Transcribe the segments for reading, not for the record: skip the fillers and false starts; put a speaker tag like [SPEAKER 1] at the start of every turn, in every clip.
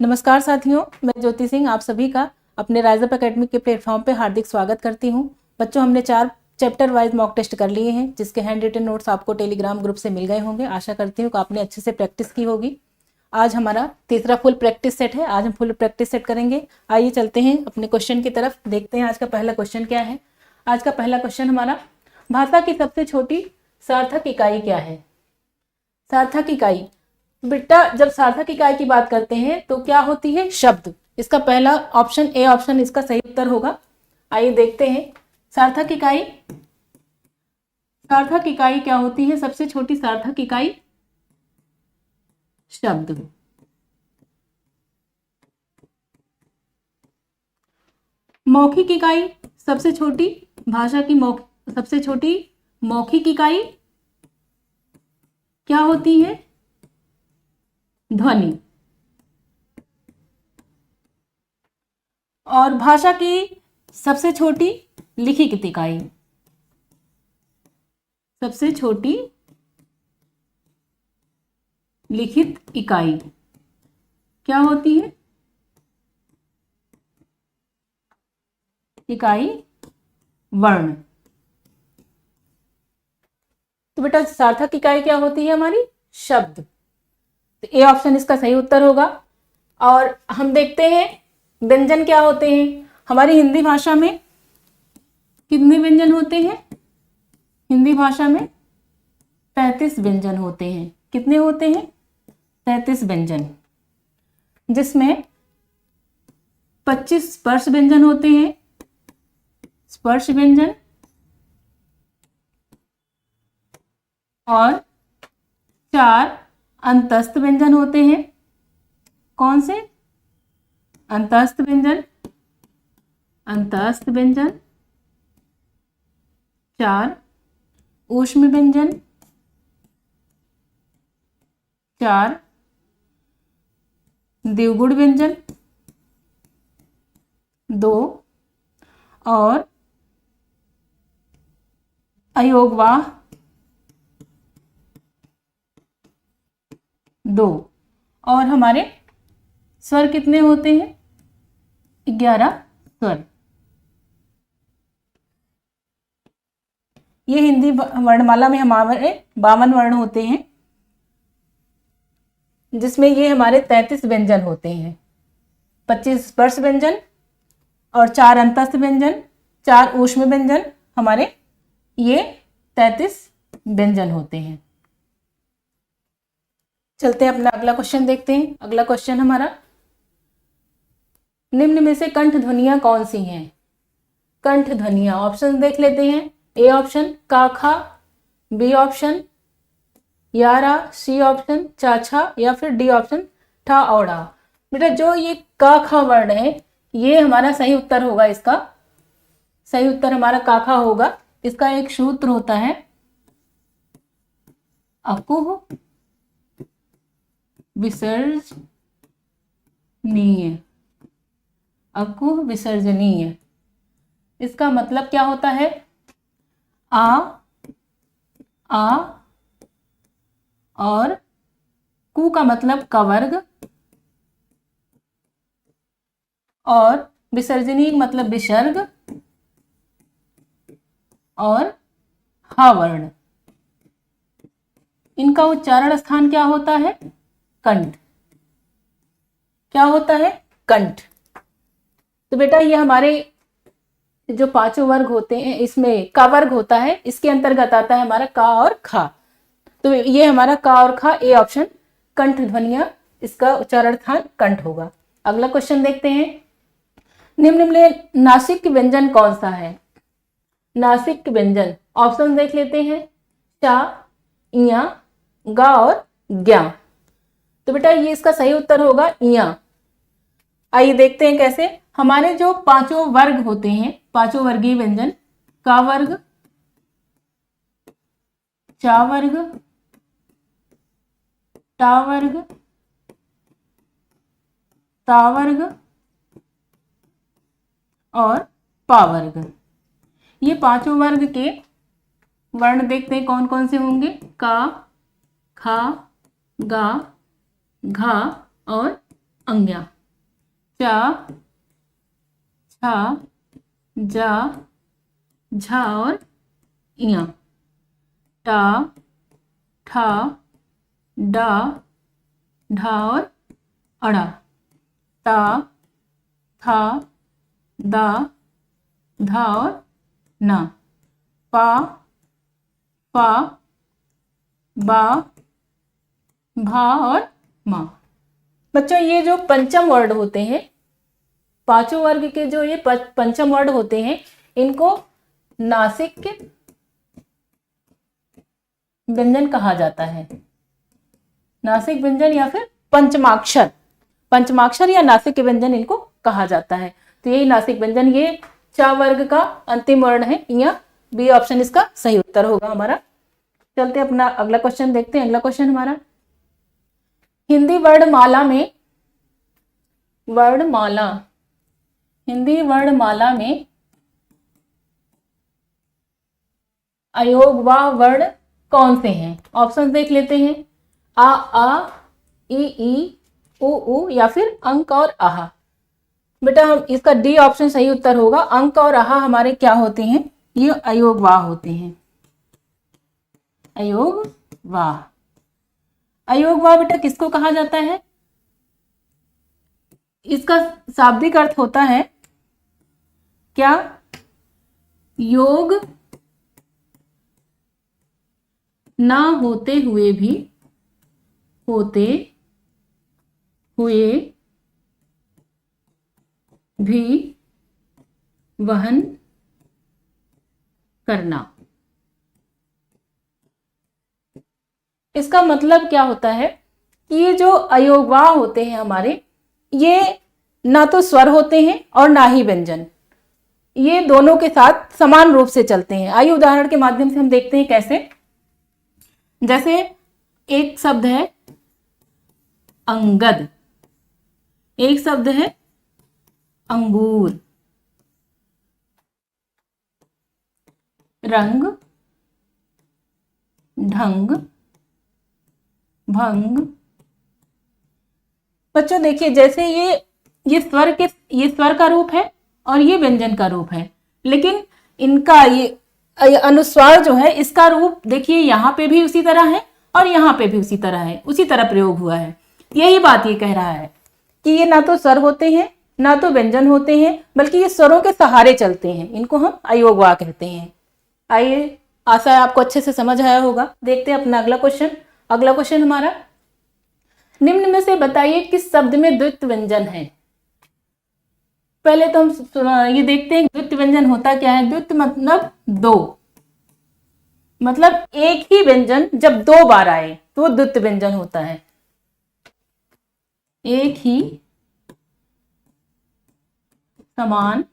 [SPEAKER 1] नमस्कार साथियों, मैं ज्योति सिंह आप सभी का अपने राइज अप एकेडमी के प्लेटफॉर्म पे हार्दिक स्वागत करती हूँ। बच्चों, हमने 4 चैप्टर वाइज मॉक टेस्ट कर लिए हैं, जिसके हैंड रिटन नोट्स आपको टेलीग्राम ग्रुप से मिल गए होंगे। आशा करती हूँ कि आपने अच्छे से प्रैक्टिस की होगी। आज हमारा तीसरा फुल प्रैक्टिस सेट है। आज हम फुल प्रैक्टिस सेट करेंगे। आइए चलते हैं अपने क्वेश्चन की तरफ, देखते हैं आज का पहला क्वेश्चन क्या है। आज का पहला क्वेश्चन हमारा, भाषा की सबसे छोटी सार्थक इकाई क्या है? सार्थक इकाई, बेटा जब सार्थक इकाई की बात करते हैं तो क्या होती है? शब्द। इसका पहला ऑप्शन ए ऑप्शन इसका सही उत्तर होगा। आइए देखते हैं सार्थक इकाई। सार्थक इकाई क्या होती है? सबसे छोटी सार्थक इकाई शब्द। मौखिक इकाई, सबसे छोटी भाषा की सबसे छोटी मौखिक इकाई क्या होती है? ध्वनि। और भाषा की सबसे छोटी लिखित इकाई, सबसे छोटी लिखित इकाई क्या होती है? इकाई वर्ण। तो बेटा सार्थक इकाई क्या होती है? हमारी शब्द। तो ए ऑप्शन इसका सही उत्तर होगा। और हम देखते हैं व्यंजन क्या होते हैं। हमारी हिंदी भाषा में कितने व्यंजन होते हैं? हिंदी भाषा में 35 व्यंजन होते हैं। कितने होते हैं? 33 व्यंजन, जिसमें 25 स्पर्श व्यंजन होते हैं, स्पर्श व्यंजन, और 4 अंतस्थ व्यंजन होते हैं। कौन से? अंतस्थ व्यंजन। अंतस्थ व्यंजन 4 ऊष्म व्यंजन 4 द्विगुण व्यंजन 2 और अयोगवाह 2। और हमारे स्वर कितने होते हैं? 11 स्वर। ये हिंदी वर्णमाला में हमारे 52 वर्ण होते हैं, जिसमें ये हमारे 33 व्यंजन होते हैं। 25 स्पर्श व्यंजन और 4 अंतस्थ व्यंजन, 4 ऊष्म व्यंजन, हमारे ये 33 व्यंजन होते हैं। चलते हैं अपना अगला क्वेश्चन देखते हैं। अगला क्वेश्चन हमारा, निम्न में से कंठ ध्वनियां कौन सी हैं? कंठ ध्वनियां, ऑप्शन देख लेते हैं। ए ऑप्शन का खा, बी ऑप्शन यारा, सी ऑप्शन चाछा, या फिर डी ऑप्शन ठा औड़ा। बेटा जो ये का खा वर्ण है, ये हमारा सही उत्तर होगा। इसका सही उत्तर हमारा का खा होगा। इसका एक सूत्र होता है अकुह विसर्जनीय। अकुह विसर्जनीय, इसका मतलब क्या होता है? आ और कु का मतलब कवर्ग, और विसर्जनीय मतलब विसर्ग, और हा वर्ण। इनका उच्चारण स्थान क्या होता है? कंठ। क्या होता है? कंठ। तो बेटा ये हमारे जो 5 वर्ग होते हैं, इसमें का वर्ग होता है, इसके अंतर्गत आता है हमारा का और खा। तो ये हमारा का और खा, ए ऑप्शन कंठ ध्वनियां, इसका उच्चारण स्थान कंठ होगा। अगला क्वेश्चन देखते हैं। निम्न में नासिक व्यंजन कौन सा है? नासिक व्यंजन, ऑप्शन देख लेते हैं। चा, इया, गा और ग्या। तो बेटा ये इसका सही उत्तर होगा इया। आइए देखते हैं कैसे। हमारे जो 5 वर्ग होते हैं, 5 वर्गीय व्यंजन, का वर्ग, चा वर्ग, टा वर्ग, ता वर्ग और पा वर्ग, ये 5 वर्ग के वर्ण देखते हैं कौन कौन से होंगे। का, खा, गा, घा और अंग्या। चा, छा, जा, झा और इया। टा, ठा, डा, ढा और अड़ा। ता, था, दा, धा और ना। पा, फा, बा, भा और मा। बच्चों ये जो पंचम वर्ड होते हैं, पांचों वर्ग के जो ये पंचम वर्ड होते हैं, इनको नासिक के व्यंजन कहा जाता है। नासिक व्यंजन या फिर पंचमाक्षर, पंचमाक्षर या नासिक के व्यंजन इनको कहा जाता है। तो यही नासिक व्यंजन, ये चा वर्ग का अंतिम वर्ण है। या बी ऑप्शन इसका सही उत्तर होगा हमारा। चलते अपना अगला क्वेश्चन देखते हैं। अगला क्वेश्चन हमारा, हिंदी वर्णमाला में, वर्णमाला, हिंदी वर्णमाला में अयोगवाह वर्ण कौन से हैं? ऑप्शन देख लेते हैं। आ, ई, उ या फिर अंक और आहा। बेटा हम इसका डी ऑप्शन सही उत्तर होगा। अंक और आहा हमारे क्या होते हैं? ये अयोगवाह होते हैं। अयोगवाह, अयोगवाह बेटा किसको कहा जाता है? इसका शाब्दिक अर्थ होता है क्या? योग ना होते हुए भी होते हुए भी वहन करना। इसका मतलब क्या होता है कि ये जो अयोगवाह होते हैं हमारे, ये ना तो स्वर होते हैं और ना ही व्यंजन, ये दोनों के साथ समान रूप से चलते हैं। आइए उदाहरण के माध्यम से हम देखते हैं कैसे। जैसे एक शब्द है अंगद, एक शब्द है अंगूर। रंग, ढंग, भंग। बच्चों देखिए, जैसे ये स्वर का रूप है और ये व्यंजन का रूप है, लेकिन इनका ये अनुस्वार जो है, इसका रूप देखिए यहाँ पे भी उसी तरह है और यहाँ पे भी उसी तरह है, उसी तरह प्रयोग हुआ है। यही बात ये कह रहा है कि ये ना तो स्वर होते हैं ना तो व्यंजन होते हैं, बल्कि ये स्वरों के सहारे चलते हैं। इनको हम अयोगवाह कहते हैं। आइए, आशा है आपको अच्छे से समझ आया होगा। देखते हैं अपना अगला क्वेश्चन। अगला क्वेश्चन हमारा, निम्न में से बताइए किस शब्द में द्वित्व व्यंजन है? पहले तो हम ये देखते हैं द्वित्व व्यंजन होता क्या है। द्वित्व मतलब दो, मतलब एक ही व्यंजन जब दो बार आए तो वो द्वित्व व्यंजन होता है। एक ही समान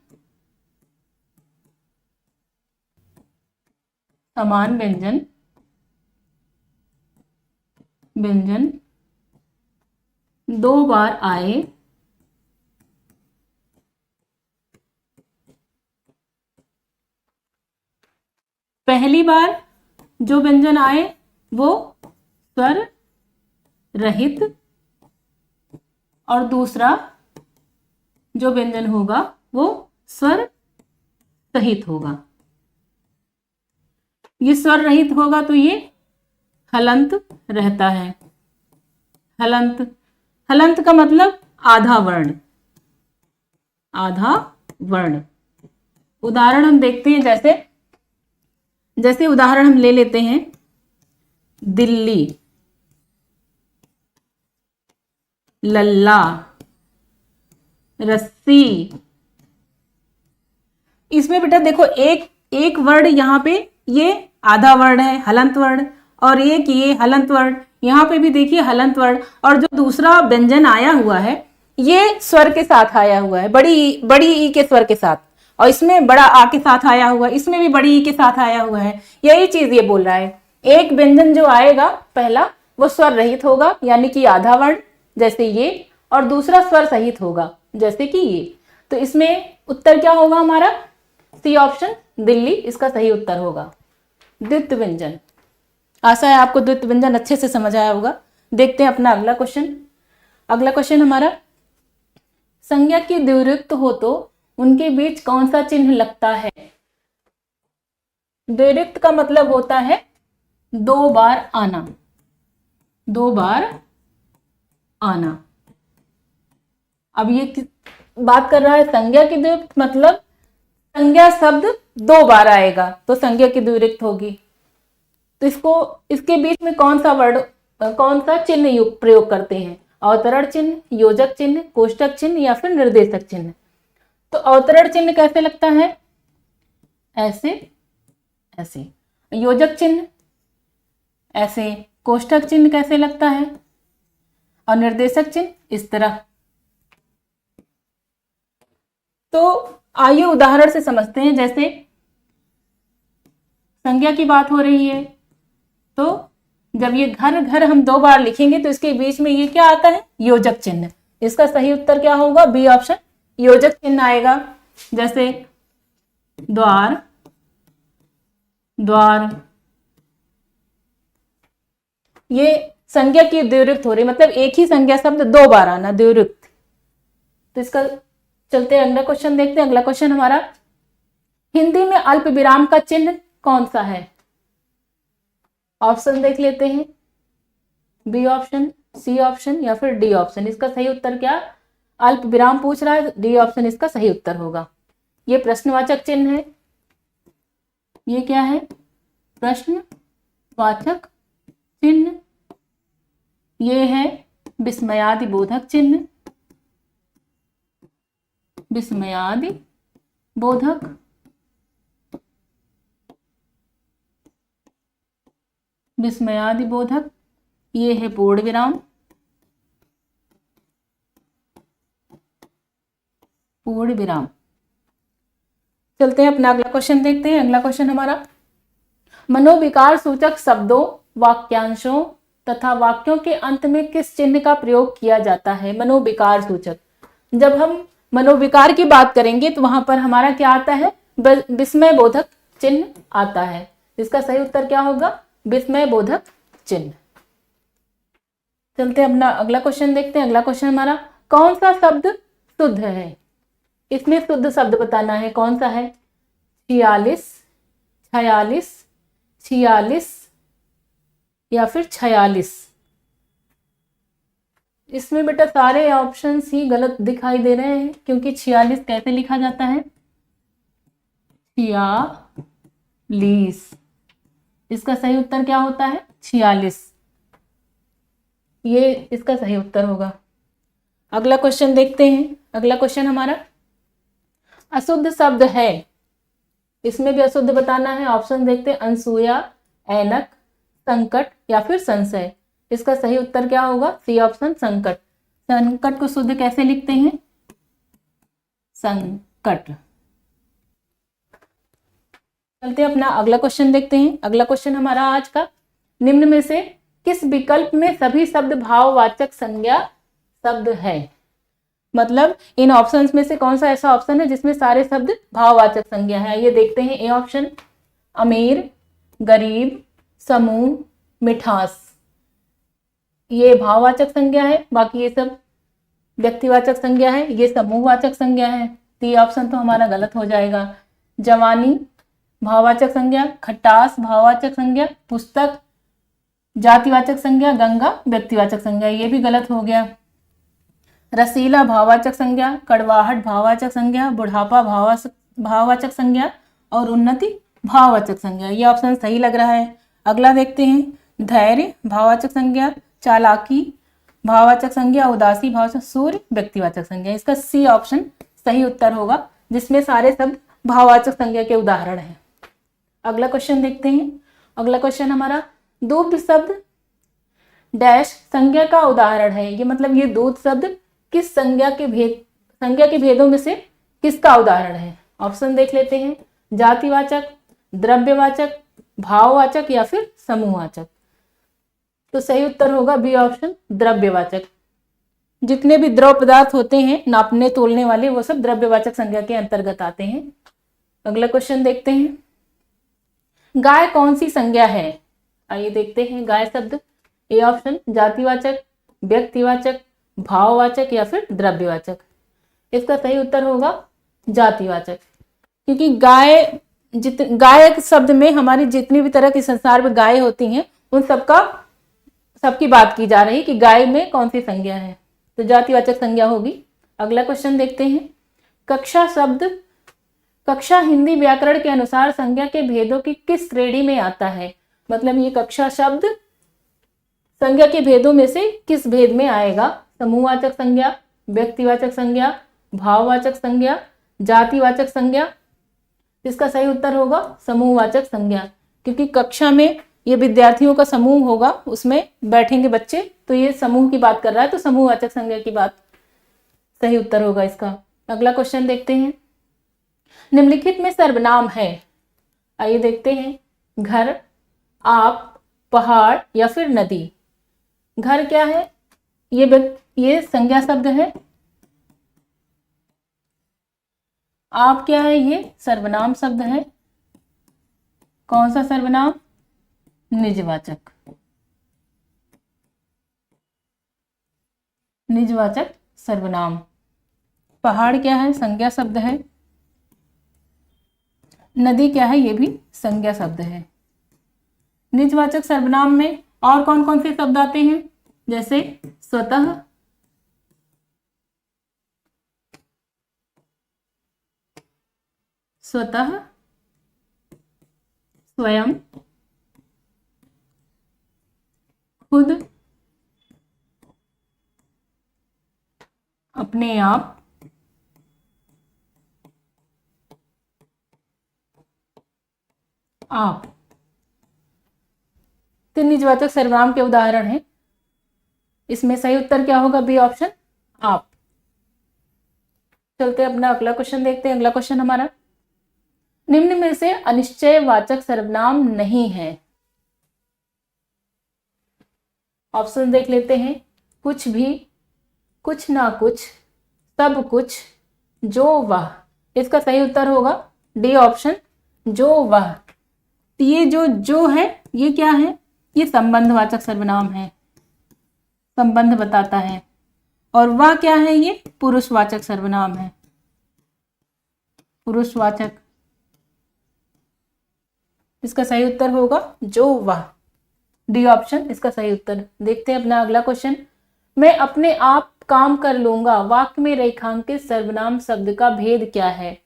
[SPEAKER 1] व्यंजन दो बार आए पहली बार जो व्यंजन आए वो स्वर रहित और दूसरा जो व्यंजन होगा वो स्वर सहित होगा। ये स्वर रहित होगा तो ये हलंत रहता है। हलंत, हलंत का मतलब आधा वर्ण, आधा वर्ण। उदाहरण हम देखते हैं, जैसे उदाहरण हम ले लेते हैं दिल्ली, लल्ला, रस्सी। इसमें बेटा देखो एक वर्ण यहाँ पे ये आधा वर्ण है, हलंत वर्ण, और एक ये हलंत वर्ण, यहाँ पे भी देखिए हलंत वर्ण, और जो दूसरा व्यंजन आया हुआ है ये स्वर के साथ आया हुआ है, बड़ी ई के स्वर के साथ, और इसमें बड़ा आ के साथ आया हुआ है, इसमें भी बड़ी ई के साथ आया हुआ है। यही चीज ये बोल रहा है, एक व्यंजन जो आएगा पहला वो स्वर रहित होगा यानी कि आधा वर्ण जैसे ये, और दूसरा स्वर सहित होगा जैसे कि ये। तो इसमें उत्तर क्या होगा हमारा? सी ऑप्शन दिल्ली इसका सही उत्तर होगा। द्वित्व व्यंजन। आशा है आपको द्वित्व व्यंजन अच्छे से समझ आया होगा। देखते हैं अपना अगला क्वेश्चन। अगला क्वेश्चन हमारा, संज्ञा की द्विरुक्त हो तो उनके बीच कौन सा चिन्ह लगता है? द्विरुक्त का मतलब होता है दो बार आना, दो बार आना। अब ये बात कर रहा है संज्ञा की द्विरुक्त, मतलब संज्ञा शब्द दो बार आएगा तो संज्ञा की द्विरुक्त होगी। तो इसके बीच में कौन सा चिन्ह प्रयोग करते हैं? अवतरण चिन्ह, योजक चिन्ह, कोष्टक चिन्ह या फिर निर्देशक चिन्ह। तो अवतरण चिन्ह कैसे लगता है? ऐसे ऐसे। योजक चिन्ह ऐसे। कोष्टक चिन्ह कैसे लगता है? और निर्देशक चिन्ह इस तरह। तो आइए उदाहरण से समझते हैं। जैसे संज्ञा की बात हो रही है तो जब ये घर घर हम दो बार लिखेंगे तो इसके बीच में ये क्या आता है? योजक चिन्ह। इसका सही उत्तर क्या होगा? बी ऑप्शन, योजक चिन्ह आएगा। जैसे द्वार, द्वार, ये संज्ञा की द्विरुक्त हो रही, मतलब एक ही संज्ञा शब्द दो बार आना, द्विरुक्त। तो इसका चलते हैं अगला क्वेश्चन देखते हैं। अगला क्वेश्चन हमारा, हिंदी में अल्प विराम का चिन्ह कौन सा है? ऑप्शन देख लेते हैं। बी ऑप्शन, सी ऑप्शन या फिर डी ऑप्शन। इसका सही उत्तर क्या? अल्प विराम पूछ रहा है, डी ऑप्शन इसका सही उत्तर होगा। ये प्रश्नवाचक चिन्ह है। ये क्या है? प्रश्नवाचक चिन्ह। ये है विस्मयादि बोधक चिन्ह, विस्मयादि बोधक। विस्मयादि बोधक। ये है पूर्ण विराम, पूर्ण विराम। चलते हैं अपना अगला क्वेश्चन देखते हैं। अगला क्वेश्चन हमारा, मनोविकार सूचक शब्दों, वाक्यांशों तथा वाक्यों के अंत में किस चिन्ह का प्रयोग किया जाता है? मनोविकार सूचक। जब हम मनोविकार की बात करेंगे तो वहां पर हमारा क्या आता है? विस्मय बोधक चिन्ह आता है। इसका सही उत्तर क्या होगा? विस्मय बोधक चिन्ह। चलते हैं अपना अगला क्वेश्चन देखते हैं। अगला क्वेश्चन हमारा, कौन सा शब्द शुद्ध है? इसमें शुद्ध शब्द बताना है। कौन सा है? 46, 46, 46 या फिर 46। इसमें बेटा सारे ऑप्शन ही गलत दिखाई दे रहे हैं, क्योंकि 46 कैसे लिखा जाता है? 46। इसका सही उत्तर क्या होता है? 46। ये इसका सही उत्तर होगा। अगला क्वेश्चन देखते हैं। अगला क्वेश्चन हमारा, अशुद्ध शब्द है। इसमें भी अशुद्ध बताना है। ऑप्शन देखते हैं। अनसूया, ऐनक, संकट या फिर संशय। इसका सही उत्तर क्या होगा? सी ऑप्शन, संकट। संकट को शुद्ध कैसे लिखते हैं? संकट। चलते हैं अपना अगला क्वेश्चन देखते हैं। अगला क्वेश्चन हमारा आज का, निम्न में से किस विकल्प में सभी शब्द भाववाचक संज्ञा शब्द है? मतलब इन ऑप्शंस में से कौन सा ऐसा ऑप्शन है जिसमें सारे शब्द भाववाचक संज्ञा है? ये देखते हैं। ए ऑप्शन, अमीर, गरीब, समूह, मिठास। ये भाववाचक संज्ञा है, बाकी ये सब व्यक्तिवाचक संज्ञा है, ये समूहवाचक संज्ञा है। तो ये ऑप्शन तो हमारा गलत हो जाएगा। जवानी भाववाचक संज्ञा, खटास भाववाचक संज्ञा, पुस्तक जातिवाचक संज्ञा, गंगा व्यक्तिवाचक संज्ञा। ये भी गलत हो गया। रसीला भाववाचक संज्ञा, कड़वाहट भाववाचक संज्ञा, बुढ़ापा भाववाचक संज्ञा और उन्नति भाववाचक संज्ञा। ये ऑप्शन सही लग रहा है। अगला देखते हैं। धैर्य भाववाचक संज्ञा, चालाकी भाववाचक संज्ञा, उदासी भाववाचक, सूर्य व्यक्तिवाचक संज्ञा। इसका सी ऑप्शन सही उत्तर होगा, जिसमें सारे शब्द भाववाचक संज्ञा के उदाहरण हैं। अगला क्वेश्चन देखते हैं। अगला क्वेश्चन हमारा, दूध शब्द डैश संज्ञा का उदाहरण है। ये मतलब ये दूध शब्द किस संज्ञा के भेदों में से किसका उदाहरण है? ऑप्शन देख लेते हैं। जातिवाचक, द्रव्यवाचक, भाववाचक या फिर समूहवाचक। तो सही उत्तर होगा बी ऑप्शन, द्रव्यवाचक। जितने भी द्रव पदार्थ होते हैं नापने तोलने वाले, वो सब द्रव्यवाचक संज्ञा के अंतर्गत आते हैं। अगला क्वेश्चन देखते हैं। गाय कौन सी संज्ञा है? आइए देखते हैं गाय शब्द। ए ऑप्शन जातिवाचक, व्यक्तिवाचक, भाववाचक या फिर द्रव्यवाचक। इसका सही उत्तर होगा जातिवाचक, क्योंकि गाय शब्द में हमारी जितनी भी तरह की संसार में गाय होती हैं उन सबकी बात की जा रही है कि गाय में कौन सी संज्ञा है, तो जातिवाचक संज्ञा होगी। अगला क्वेश्चन देखते हैं। कक्षा शब्द कक्षा हिंदी व्याकरण के अनुसार संज्ञा के भेदों की किस श्रेणी में आता है? मतलब ये कक्षा शब्द संज्ञा के भेदों में से किस भेद में आएगा? समूहवाचक संज्ञा, व्यक्तिवाचक संज्ञा, भाववाचक संज्ञा, जातिवाचक संज्ञा। इसका सही उत्तर होगा समूहवाचक संज्ञा, क्योंकि कक्षा में ये विद्यार्थियों का समूह होगा, उसमें बैठेंगे बच्चे, तो ये समूह की बात कर रहा है, तो समूहवाचक संज्ञा की बात सही उत्तर होगा इसका। अगला क्वेश्चन देखते हैं। निम्नलिखित में सर्वनाम है। आइए देखते हैं। घर, आप, पहाड़ या फिर नदी। घर क्या है? ये संज्ञा शब्द है। आप क्या है? ये सर्वनाम शब्द है। कौन सा सर्वनाम? निजवाचक। निजवाचक सर्वनाम। पहाड़ क्या है? संज्ञा शब्द है। नदी क्या है? ये भी संज्ञा शब्द है। निजवाचक सर्वनाम में और कौन कौन से शब्द आते हैं? जैसे स्वतः, स्वतः, स्वयं, खुद, अपने आप, आप। तीन निजवाचक सर्वनाम के उदाहरण हैं। इसमें सही उत्तर क्या होगा? बी ऑप्शन, आप। चलते अपना अगला क्वेश्चन देखते हैं। अगला क्वेश्चन हमारा, निम्न में से अनिश्चयवाचक सर्वनाम नहीं है। ऑप्शन देख लेते हैं। कुछ भी, कुछ ना कुछ, सब कुछ, जो वह। इसका सही उत्तर होगा डी ऑप्शन, जो वह। ये जो है ये क्या है? ये संबंधवाचक सर्वनाम है, संबंध बताता है। और वह क्या है? ये पुरुषवाचक सर्वनाम है, पुरुषवाचक। इसका सही उत्तर होगा जो वह, डी ऑप्शन इसका सही उत्तर। देखते हैं अपना अगला क्वेश्चन। मैं अपने आप काम कर लूंगा वाक्य में रेखांकित सर्वनाम शब्द का भेद क्या है?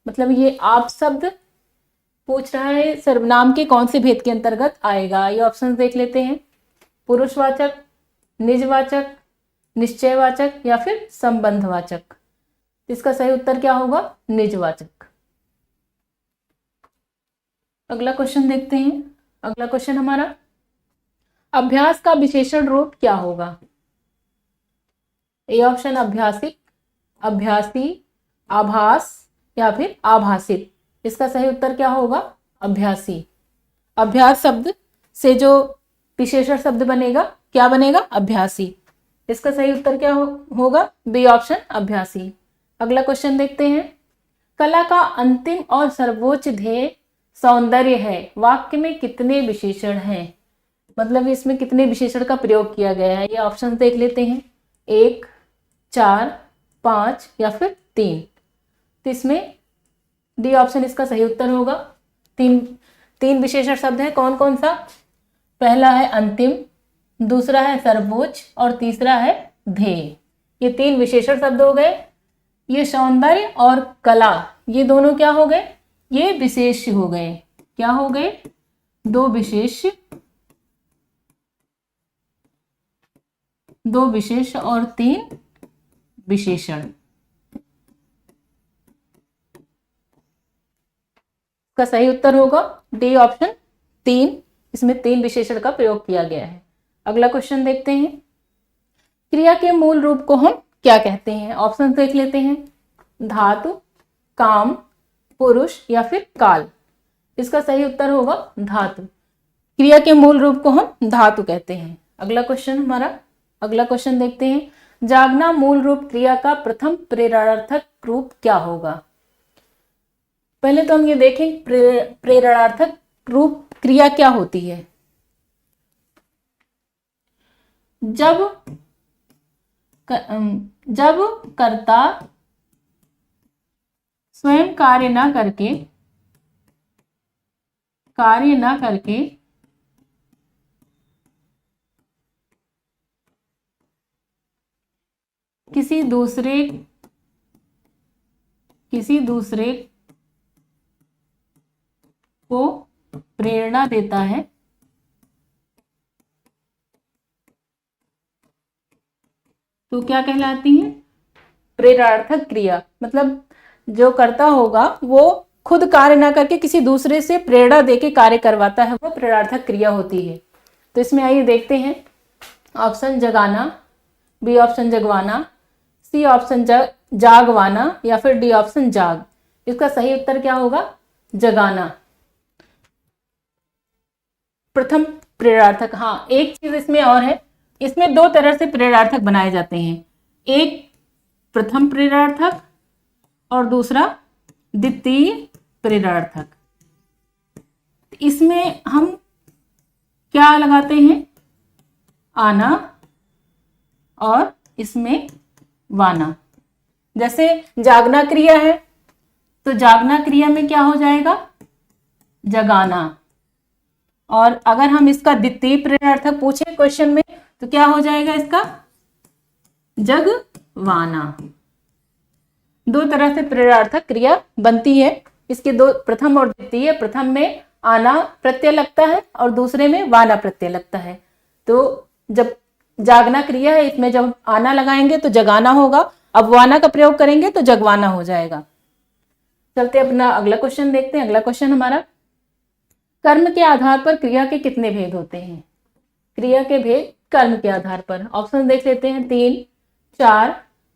[SPEAKER 1] मतलब ये आप शब्द पूछ रहा है, सर्वनाम के कौन से भेद के अंतर्गत आएगा? ये ऑप्शन देख लेते हैं। पुरुषवाचक, निजवाचक, निश्चयवाचक या फिर संबंधवाचक। इसका सही उत्तर क्या होगा? निजवाचक। अगला क्वेश्चन देखते हैं। अगला क्वेश्चन हमारा, अभ्यास का विशेषण रूप क्या होगा? ए ऑप्शन अभ्यासिक, अभ्यासी, आभास या फिर आभासित। इसका सही उत्तर क्या होगा? अभ्यासी। अभ्यास शब्द से जो विशेषण शब्द बनेगा, क्या बनेगा? अभ्यासी। इसका सही उत्तर क्या होगा? बी ऑप्शन, अभ्यासी। अगला क्वेश्चन देखते हैं। कला का अंतिम और सर्वोच्च ध्येय सौंदर्य है, वाक्य में कितने विशेषण हैं? मतलब इसमें कितने विशेषण का प्रयोग किया गया है? ये ऑप्शन देख लेते हैं। 1, 4, 5 या फिर 3। तो इसमें डी ऑप्शन इसका सही उत्तर होगा। तीन विशेषण शब्द है। कौन कौन सा? पहला है अंतिम, दूसरा है सर्वोच्च और तीसरा है ध्येय। ये 3 विशेषण शब्द हो गए। ये सौंदर्य और कला, ये दोनों क्या हो गए? ये विशेष्य हो गए। क्या हो गए? 2 विशेष्य, 2 विशेष और 3 विशेषण। का सही उत्तर होगा डी ऑप्शन 3। इसमें 3 विशेषण का प्रयोग किया गया है। अगला क्वेश्चन देखते हैं। क्रिया के मूल रूप को हम क्या कहते हैं? ऑप्शन देख लेते हैं। धातु, काम, पुरुष या फिर काल। इसका सही उत्तर होगा धातु। क्रिया के मूल रूप को हम धातु कहते हैं। अगला क्वेश्चन हमारा, अगला क्वेश्चन देखते हैं। जागना मूल रूप क्रिया का प्रथम प्रेरणार्थक रूप क्या होगा? पहले तो हम ये देखें प्रेरणार्थक रूप क्रिया क्या होती है? जब कर्ता स्वयं कार्य ना करके किसी दूसरे को प्रेरणा देता है, तो क्या कहलाती है? प्रेरणार्थक क्रिया। मतलब जो कर्ता होगा वो खुद कार्य ना करके किसी दूसरे से प्रेरणा देके कार्य करवाता है, वो प्रेरणार्थक क्रिया होती है। तो इसमें आइए देखते हैं। ऑप्शन जगाना, बी ऑप्शन जगवाना, सी ऑप्शन जागवाना या फिर डी ऑप्शन जाग। इसका सही उत्तर क्या होगा? जगाना। प्रथम प्रेरणार्थक। हाँ, एक चीज इसमें और है, इसमें दो तरह से प्रेरणार्थक बनाए जाते हैं, एक प्रथम प्रेरणार्थक और दूसरा द्वितीय प्रेरणार्थक। इसमें हम क्या लगाते हैं? आना और इसमें वाना। जैसे जागना क्रिया है तो जागना क्रिया में क्या हो जाएगा? जगाना। और अगर हम इसका द्वितीय प्रेरणार्थक पूछे क्वेश्चन में तो क्या हो जाएगा इसका? जगवाना। दो तरह से प्रेरणार्थक क्रिया बनती है। इसके दो, प्रथम और द्वितीय। प्रथम में आना प्रत्यय लगता है और दूसरे में वाना प्रत्यय लगता है। तो जब जागना क्रिया है, इसमें जब आना लगाएंगे तो जगाना होगा, अब वाना का प्रयोग करेंगे तो जगवाना हो जाएगा। चलते अपना अगला क्वेश्चन देखते हैं। अगला क्वेश्चन हमारा, कर्म के आधार पर क्रिया के कितने भेद होते हैं? क्रिया के भेद कर्म के आधार पर। ऑप्शन देख लेते हैं, 3, 4,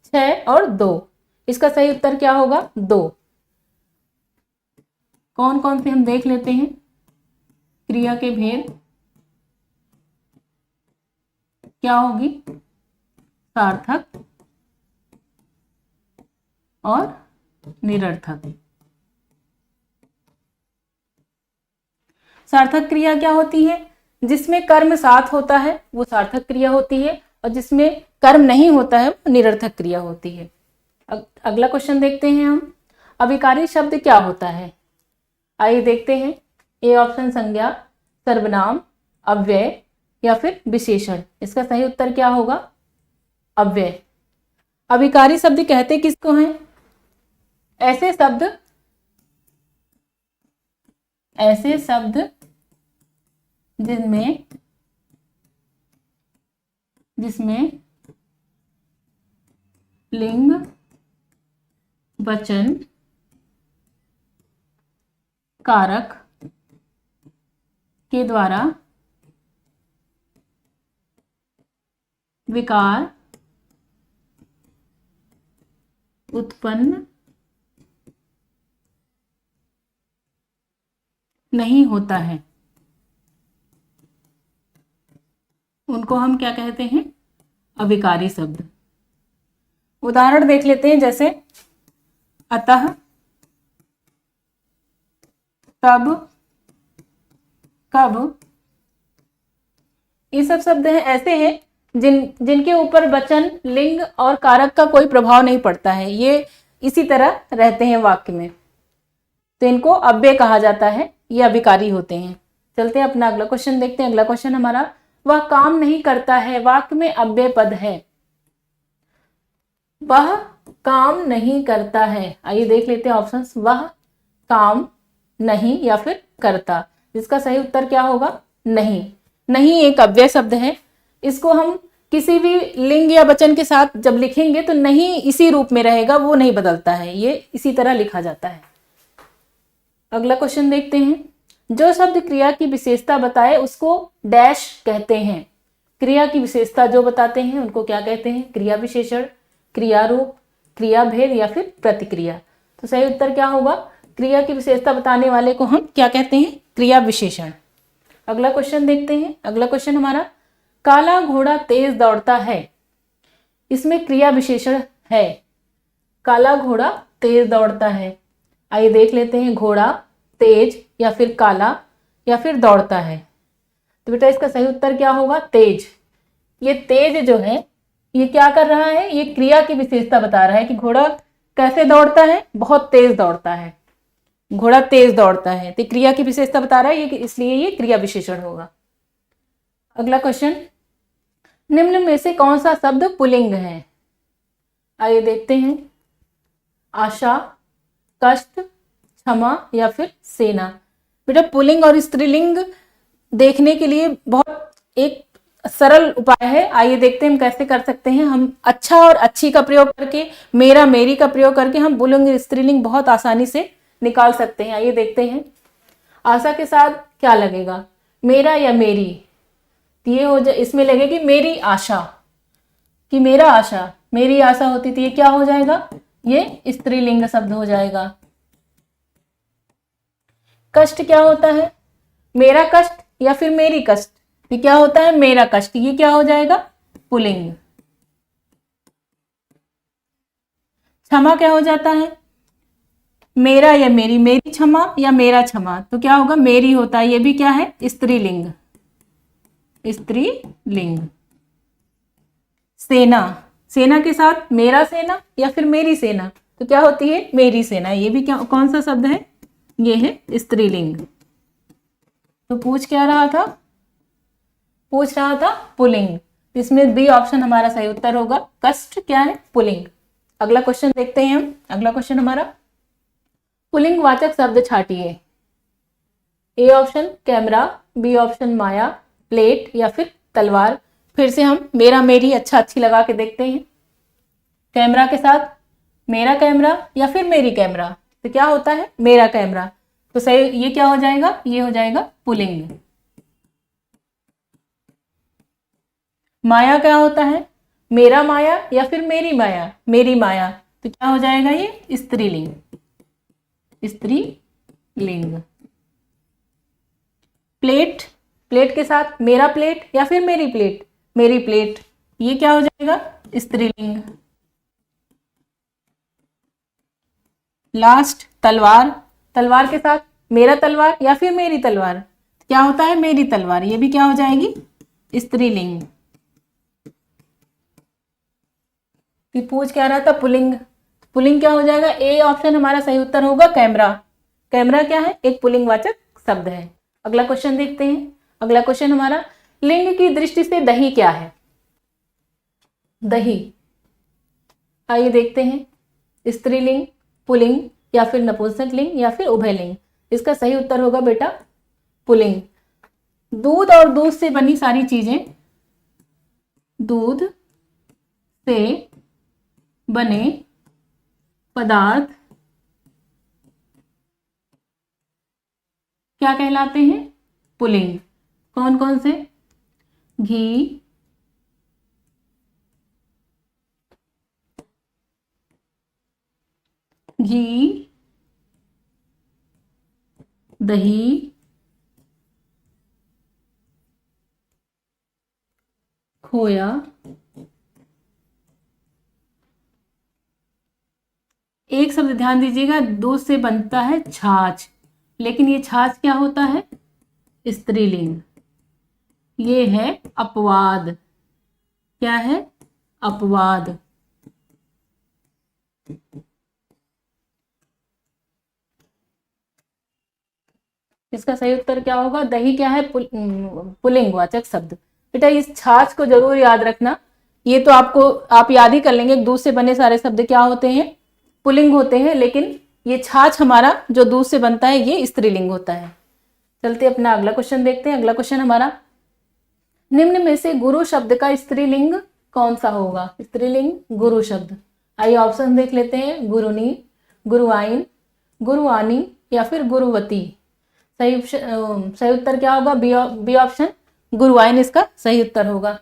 [SPEAKER 1] 6 और 2। इसका सही उत्तर क्या होगा? 2। कौन कौन से हम देख लेते हैं क्रिया के भेद। क्या होगी? सार्थक और निरर्थक। सार्थक क्रिया क्या होती है? जिसमें कर्म साथ होता है वो सार्थक क्रिया होती है, और जिसमें कर्म नहीं होता है वो निरर्थक क्रिया होती है। अगला क्वेश्चन देखते हैं हम, अविकारी शब्द क्या होता है? आइए देखते हैं। ए ऑप्शन संज्ञा, सर्वनाम, अव्यय या फिर विशेषण। इसका सही उत्तर क्या होगा? अव्यय। अविकारी शब्द कहते किसको हैं? ऐसे शब्द जिसमें लिंग, वचन, कारक के द्वारा विकार उत्पन्न नहीं होता है, उनको हम क्या कहते हैं? अविकारी शब्द। उदाहरण देख लेते हैं, जैसे अतः, तब, कब। ये सब शब्द हैं, ऐसे हैं जिनके ऊपर वचन, लिंग और कारक का कोई प्रभाव नहीं पड़ता है, ये इसी तरह रहते हैं वाक्य में, तो इनको अव्यय कहा जाता है, ये अविकारी होते हैं। चलते हैं अपना अगला क्वेश्चन देखते हैं। अगला क्वेश्चन हमारा, वह काम नहीं करता है, वाक्य में अव्यय पद है। वह काम नहीं करता है। आइए देख लेते हैं ऑप्शंस। वह, काम, नहीं या फिर करता। इसका सही उत्तर क्या होगा? नहीं। नहीं एक अव्यय शब्द है, इसको हम किसी भी लिंग या वचन के साथ जब लिखेंगे तो नहीं इसी रूप में रहेगा, वो नहीं बदलता है, ये इसी तरह लिखा जाता है। अगला क्वेश्चन देखते हैं। जो शब्द क्रिया की विशेषता बताए उसको डैश कहते हैं। क्रिया की विशेषता जो बताते हैं उनको क्या कहते हैं? क्रिया विशेषण, क्रिया रूप, क्रिया भेद या फिर प्रतिक्रिया। तो सही उत्तर क्या होगा? क्रिया की विशेषता बताने वाले को हम क्या कहते हैं? क्रिया विशेषण। अगला क्वेश्चन देखते हैं। अगला क्वेश्चन हमारा, काला घोड़ा तेज दौड़ता है। इसमें क्रिया विशेषण है, काला घोड़ा तेज दौड़ता है। आइए देख लेते हैं, घोड़ा, तेज या फिर काला, या फिर दौड़ता है? तो बेटा इसका सही उत्तर क्या होगा? तेज। ये तेज जो है ये क्या कर रहा है? ये क्रिया की विशेषता बता रहा है कि घोड़ा कैसे दौड़ता है, बहुत तेज दौड़ता है, घोड़ा तेज दौड़ता है। तो क्रिया की विशेषता बता रहा है ये, इसलिए ये क्रिया विशेषण होगा। अगला क्वेश्चन, निम्न में से कौन सा शब्द पुल्लिंग है? आइए देखते हैं। आशा, कष्ट, क्षमा या फिर सेना? बेटा पुल्लिंग और स्त्रीलिंग देखने के लिए बहुत एक सरल उपाय है। आइए देखते हैं हम कैसे कर सकते हैं। हम अच्छा और अच्छी का प्रयोग करके, मेरा मेरी का प्रयोग करके हम पुल्लिंग स्त्रीलिंग बहुत आसानी से निकाल सकते हैं। आइए देखते हैं। आशा के साथ क्या लगेगा? मेरा या मेरी? ये हो जाए, इसमें लगेगी मेरी आशा, कि मेरा आशा, मेरी आशा होती थी, ये क्या हो जाएगा? ये स्त्रीलिंग शब्द हो जाएगा। कष्ट क्या होता है? मेरा कष्ट या फिर मेरी कष्ट? ये क्या होता है? मेरा कष्ट, ये क्या हो जाएगा? पुल्लिंग। क्षमा क्या हो जाता है? मेरा या मेरी? मेरी क्षमा या मेरा क्षमा? तो क्या होगा? मेरी होता है, ये भी क्या है? स्त्रीलिंग, स्त्रीलिंग। सेना, सेना के साथ मेरा सेना या फिर मेरी सेना? तो क्या होती है? मेरी सेना। ये भी क्या, कौन सा शब्द है? ये है स्त्रीलिंग। तो पूछ क्या रहा था? पूछ रहा था पुल्लिंग। इसमें बी ऑप्शन हमारा सही उत्तर होगा। कष्ट क्या है? पुल्लिंग। अगला क्वेश्चन देखते हैं हम। अगला क्वेश्चन हमारा, पुल्लिंग वाचक शब्द छाटिए। A option camera, B option Maya, plate या फिर तलवार? फिर से हम मेरा मेरी अच्छा अच्छी लगा के देखते हैं। कैमरा के साथ मेरा कैमरा या फिर मेरी कैमरा? तो क्या होता है? मेरा कैमरा। तो सही, ये क्या हो जाएगा? ये हो जाएगा पुल्लिंग। माया क्या होता है? मेरा माया या फिर मेरी माया? मेरी माया। तो क्या हो जाएगा? ये स्त्रीलिंग, स्त्रीलिंग। प्लेट, प्लेट के साथ मेरा प्लेट या फिर मेरी प्लेट? मेरी प्लेट। ये क्या हो जाएगा? स्त्रीलिंग। लास्ट तलवार, तलवार के साथ मेरा तलवार या फिर मेरी तलवार? क्या होता है? मेरी तलवार। ये भी क्या हो जाएगी? स्त्रीलिंग। पूछ क्या रहा था? पुल्लिंग। पुल्लिंग क्या हो जाएगा? ए ऑप्शन हमारा सही उत्तर होगा कैमरा। कैमरा क्या है? एक पुल्लिंग वाचक शब्द है। अगला क्वेश्चन देखते हैं। अगला क्वेश्चन हमारा, लिंग की दृष्टि से दही क्या है? दही, आइए देखते हैं। स्त्रीलिंग, पुल्लिंग या फिर नपुंसकलिंग या फिर उभयलिंग? इसका सही उत्तर होगा बेटा पुल्लिंग। दूध और दूध से बनी सारी चीजें, दूध से बने पदार्थ क्या कहलाते हैं? पुल्लिंग। कौन कौन से? घी, घी, दही, खोया, एक शब्द ध्यान दीजिएगा, दूध से बनता है छाछ, लेकिन ये छाछ क्या होता है? स्त्रीलिंग। ये है अपवाद। क्या है? अपवाद। इसका सही उत्तर क्या होगा? दही क्या है? पुल्लिंग वाचक शब्द। बेटा इस छाछ को जरूर याद रखना। ये तो आपको आप याद ही कर लेंगे, दूध से बने सारे शब्द क्या होते हैं? पुल्लिंग होते हैं, लेकिन ये छाछ हमारा जो दूध से बनता है ये स्त्रीलिंग होता है। चलते अपना अगला क्वेश्चन देखते हैं। अगला क्वेश्चन हमारा, निम्न में से गुरु शब्द का स्त्रीलिंग कौन सा होगा? स्त्रीलिंग गुरु शब्द। आइए ऑप्शन देख लेते हैं। गुरुनी, गुरुआइन, गुरुआनी या फिर गुरुवती? सही उत्तर क्या होगा? बी ऑप्शन गुरुआइन इसका सही उत्तर होगा।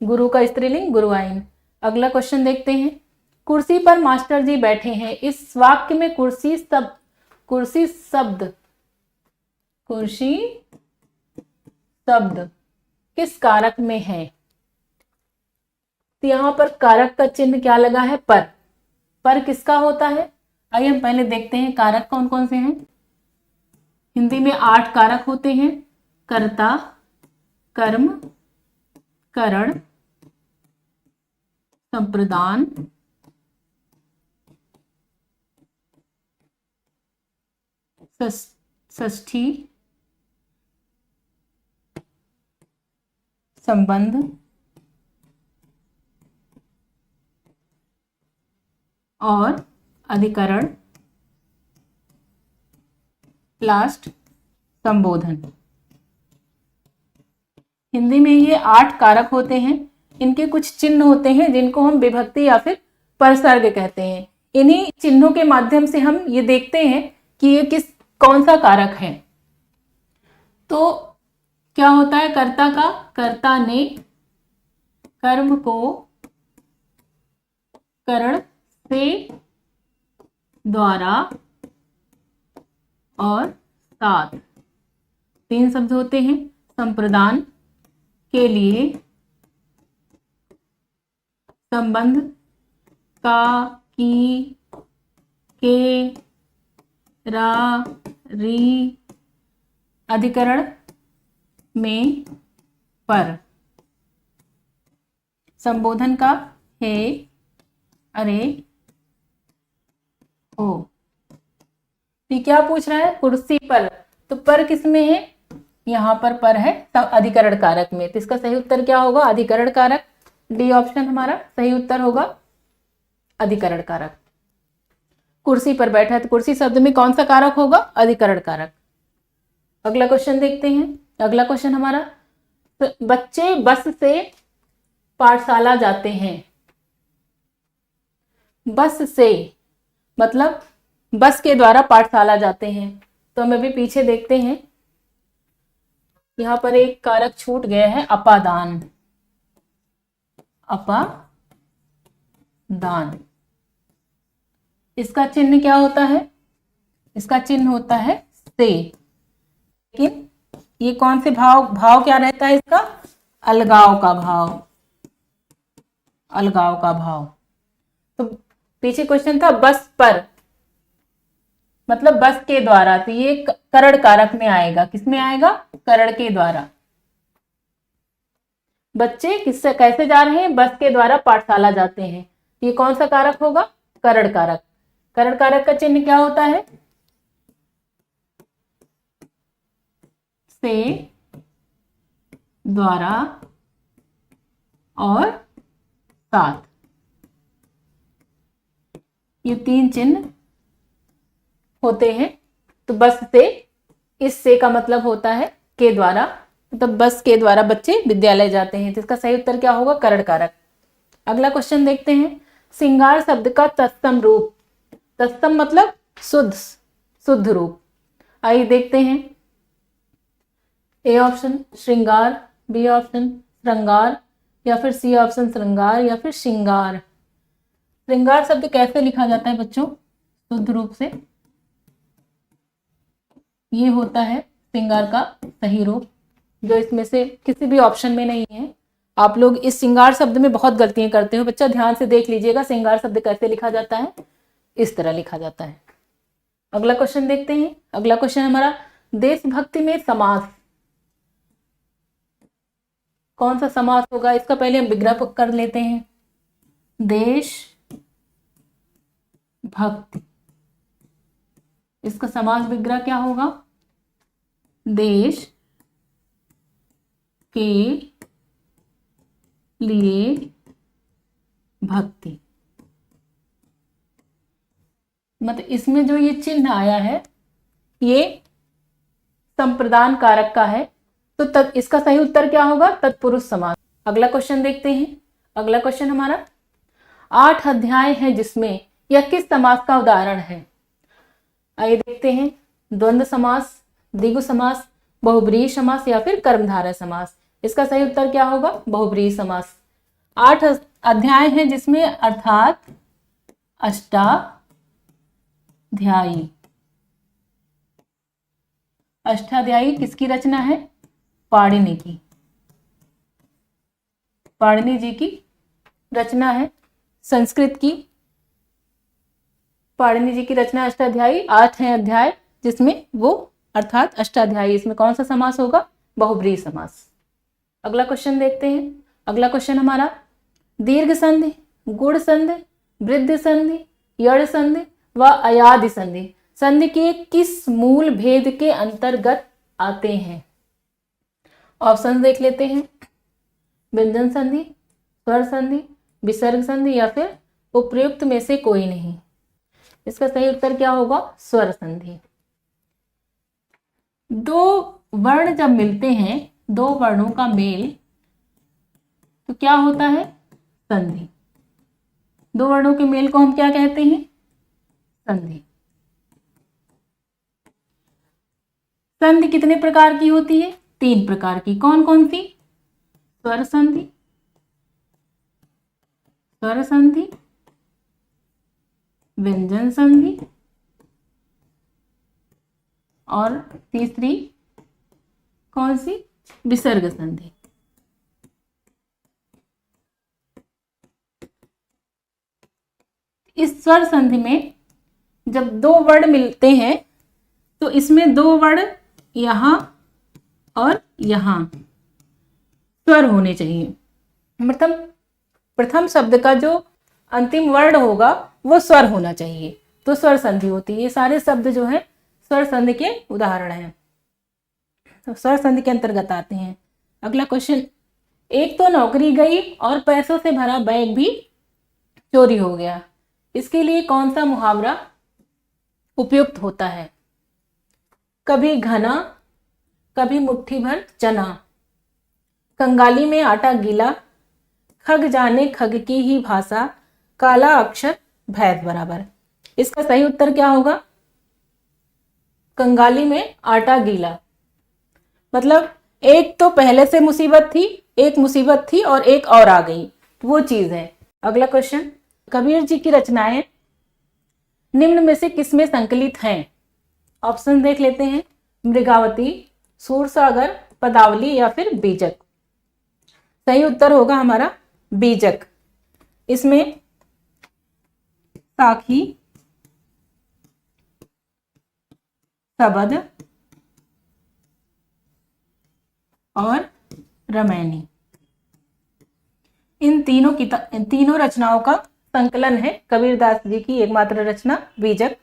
[SPEAKER 1] गुरु का स्त्रीलिंग गुरुआइन। अगला क्वेश्चन देखते हैं। कुर्सी पर मास्टर जी बैठे हैं, इस वाक्य में कुर्सी शब्द, कुर्सी शब्द, कुर्सी शब्द किस कारक में है? तो यहां पर कारक का चिन्ह क्या लगा है? पर किसका होता है? आइए हम पहले देखते हैं कारक कौन कौन से हैं। हिंदी में 8 कारक होते हैं। कर्ता, कर्म, करण, संप्रदान, षष्ठी, संबंध और अधिकरण, लास्ट संबोधन। हिंदी में ये 8 कारक होते हैं। इनके कुछ चिन्ह होते हैं जिनको हम विभक्ति या फिर परसर्ग कहते हैं। इन्हीं चिन्हों के माध्यम से हम ये देखते हैं कि ये कौन सा कारक है। तो क्या होता है कर्ता का? कर्ता ने कर्म को करण से, द्वारा और साथ, 3 शब्द होते हैं। संप्रदान के लिए, संबंध का, की, के, रा, री, अधिकरण में, पर, संबोधन का हे, अरे, हो। ये क्या पूछ रहा है? कुर्सी पर। तो पर किसमें है? यहाँ पर है अधिकरण कारक में। तो इसका सही उत्तर क्या होगा? अधिकरण कारक। डी ऑप्शन हमारा सही उत्तर होगा, अधिकरण कारक। कुर्सी पर बैठा है तो कुर्सी शब्द में कौन सा कारक होगा? अधिकरण कारक। अगला क्वेश्चन देखते हैं। अगला क्वेश्चन हमारा, बच्चे बस से पाठशाला जाते हैं। बस से मतलब बस के द्वारा पाठशाला जाते हैं। तो हम अभी पीछे देखते हैं, यहां पर एक कारक छूट गया है, अपादान। अपादान, इसका चिन्ह क्या होता है? इसका चिन्ह होता है से। लेकिन ये कौन से भाव क्या रहता है इसका? अलगाव का भाव। अलगाव का भाव। तो पीछे क्वेश्चन था बस पर, मतलब बस के द्वारा। तो ये करण कारक में आएगा। किसमें आएगा? करण के द्वारा। बच्चे किससे कैसे जा रहे हैं? बस के द्वारा पाठशाला जाते हैं। ये कौन सा कारक होगा? करण कारक। करण कारक का चिन्ह क्या होता है? से, द्वारा और साथ। ये 3 चिन्ह होते हैं। तो बस से, इस से का मतलब होता है के द्वारा, मतलब बस के द्वारा बच्चे विद्यालय जाते हैं। तो इसका सही उत्तर क्या होगा? करण कारक। अगला क्वेश्चन देखते हैं। श्रृंगार शब्द का तत्सम रूप। तत्सम मतलब शुद्ध रूप। आइए देखते हैं। ए ऑप्शन श्रृंगार, बी ऑप्शन श्रृंगार, या फिर सी ऑप्शन श्रृंगार, या फिर श्रृंगार। श्रृंगार शब्द कैसे लिखा जाता है बच्चों? शुद्ध रूप से। ये होता है श्रृंगार का सही रूप, जो इसमें से किसी भी ऑप्शन में नहीं है। आप लोग इस श्रृंगार शब्द में बहुत गलतियां करते हो बच्चा, ध्यान से देख लीजिएगा। श्रृंगार शब्द कैसे लिखा जाता है? इस तरह लिखा जाता है। अगला क्वेश्चन देखते हैं। अगला क्वेश्चन हमारा, देशभक्ति में समास। कौन सा समास होगा? इसका पहले हम विग्रह कर लेते हैं। देश भक्ति, इसका समास विग्रह क्या होगा? देश के लिए भक्ति। मतलब इसमें जो ये चिन्ह आया है ये संप्रदान कारक का है। तो इसका सही उत्तर क्या होगा? तत्पुरुष समास। अगला क्वेश्चन देखते हैं। अगला क्वेश्चन हमारा, 8 अध्याय है जिसमें यह किस समास का उदाहरण है? आइए देखते हैं। द्वंद्व समास, द्विगु समास, बहुब्रीहि समास, या फिर कर्मधारय समास। इसका सही उत्तर क्या होगा? बहुब्रीहि समास। 8 अध्याय हैं जिसमें, अर्थात अष्टाध्यायी। अष्टाध्यायी किसकी रचना है? पाणिनि की। पाणिनि जी की रचना है, संस्कृत की। पाणिनि जी की रचना अष्टाध्यायी। 8 हैं अध्याय जिसमें वो अर्थात अष्टाध्यायी। इसमें कौन सा समास होगा? बहुब्रीहि समास। अगला क्वेश्चन देखते हैं। अगला क्वेश्चन हमारा, दीर्घ संधि, गुण संधि, वृद्धि संधि, यड़ संधि व अयादि संधि संधि के किस मूल भेद के अंतर्गत आते हैं? ऑप्शन देख लेते हैं। व्यंजन संधि, स्वर संधि, विसर्ग संधि या फिर उपर्युक्त में से कोई नहीं। इसका सही उत्तर क्या होगा? स्वर संधि। दो वर्ण जब मिलते हैं, दो वर्णों का मेल, तो क्या होता है? संधि। दो वर्णों के मेल को हम क्या कहते हैं? संधि। संधि कितने प्रकार की होती है? 3 प्रकार की। कौन कौन सी? स्वर संधि, स्वर संधि, व्यंजन संधि और तीसरी कौन सी? विसर्ग संधि। इस स्वर संधि में जब दो वर्ण मिलते हैं तो इसमें दो वर्ण यहां और यहां स्वर होने चाहिए। मतलब प्रथम शब्द का जो अंतिम वर्ण होगा वो स्वर होना चाहिए, तो स्वर संधि होती है। ये सारे शब्द जो है स्वर संधि के उदाहरण हैं, तो स्वर संधि के अंतर्गत आते हैं। अगला क्वेश्चन, एक तो नौकरी गई और पैसों से भरा बैग भी चोरी हो गया। इसके लिए कौन सा मुहावरा उपयुक्त होता है? कभी घना, कभी मुट्ठी भर चना, कंगाली में आटा गीला, खग जाने खग की ही भाषा, काला अक्षर भैंस बराबर। इसका सही उत्तर क्या होगा? कंगाली में आटा गीला। मतलब एक तो पहले से मुसीबत थी, एक मुसीबत थी और एक और आ गई, वो चीज है। अगला क्वेश्चन, कबीर जी की रचनाएं निम्न में से किसमें संकलित हैं? ऑप्शन देख लेते हैं। मृगावती, सूरसागर, पदावली या फिर बीजक। सही उत्तर होगा हमारा बीजक। इसमें साखी, सबद और रामायणी, इन तीनों रचनाओं का संकलन है कबीरदास जी की एकमात्र रचना बीजक।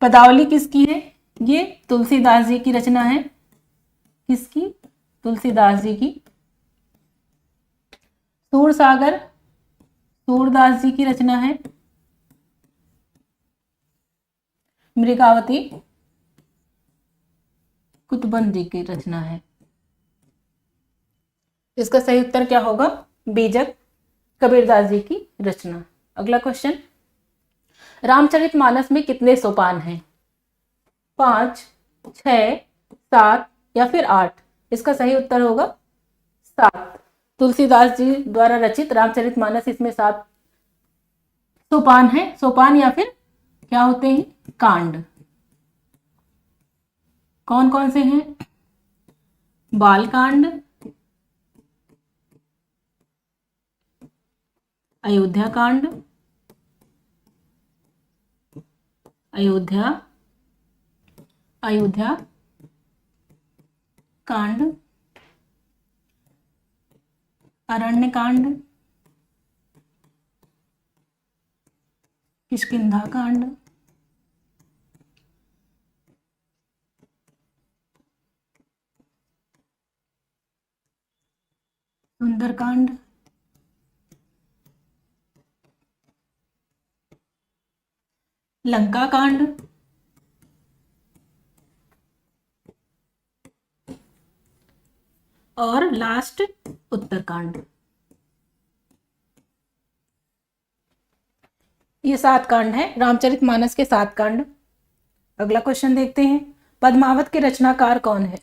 [SPEAKER 1] पदावली किसकी है? ये तुलसीदास जी की रचना है। किसकी? तुलसीदास जी की। सूरसागर सूरदास जी की रचना है। मृगावती कुतुबन जी की रचना है। इसका सही उत्तर क्या होगा? बीजक, कबीरदास जी की रचना। अगला क्वेश्चन, रामचरितमानस में कितने सोपान हैं? 5, 6, 7 या फिर 8। इसका सही उत्तर होगा 7। तुलसीदास जी द्वारा रचित रामचरितमानस, इसमें 7 सोपान है। सोपान या फिर क्या होते हैं? कांड। कौन कौन से हैं? बालकांड, अयोध्या कांड, अयोध्या कांड, अरण्य कांड, किष्किंधा कांड, सुंदरकांड, लंका कांड और लास्ट उत्तरकांड। ये 7 कांड हैं, रामचरितमानस के 7 कांड। अगला क्वेश्चन देखते हैं, पद्मावत के रचनाकार कौन है?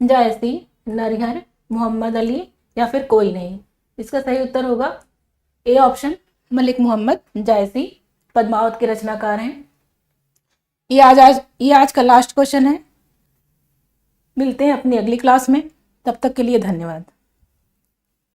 [SPEAKER 1] जायसी, नरहर, मोहम्मद अली या फिर कोई नहीं। इसका सही उत्तर होगा ए ऑप्शन, मलिक मोहम्मद जायसी पद्मावत के रचनाकार हैं। ये आज का लास्ट क्वेश्चन है। मिलते हैं अपनी अगली क्लास में, तब तक के लिए धन्यवाद।